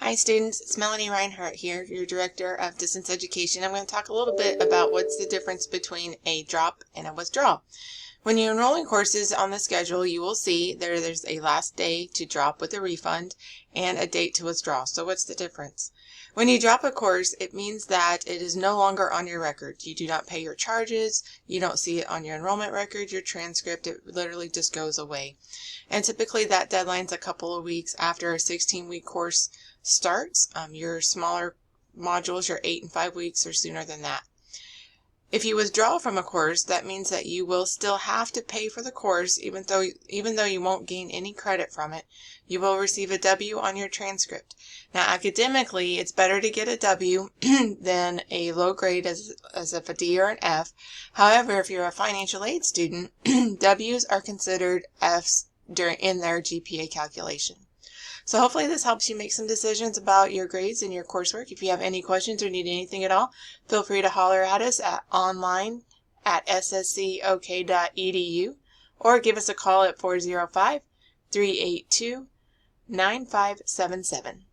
Hi students, it's Melanie Reinhardt here, your Director of Distance Education. I'm going to talk a little bit about what's the difference between a drop and a withdrawal. When you enroll in courses on the schedule, you will see there's a last day to drop with a refund and a date to withdraw. So what's the difference? When you drop a course, it means that it is no longer on your record. You do not pay your charges, you don't see it on your enrollment record, your transcript, it literally just goes away. And typically that deadline's a couple of weeks after a 16-week course starts. Your smaller modules, your 8 and 5 weeks, are sooner than that. If you withdraw from a course, that means that you will still have to pay for the course, even though you won't gain any credit from it. You will receive a W on your transcript. Now, academically, it's better to get a W than a low grade as if a D or an F. However, if you're a financial aid student, Ws are considered Fs in their GPA calculation. So hopefully this helps you make some decisions about your grades and your coursework. If you have any questions or need anything at all, feel free to holler at us at online@sscok.edu or give us a call at 405-382-9577.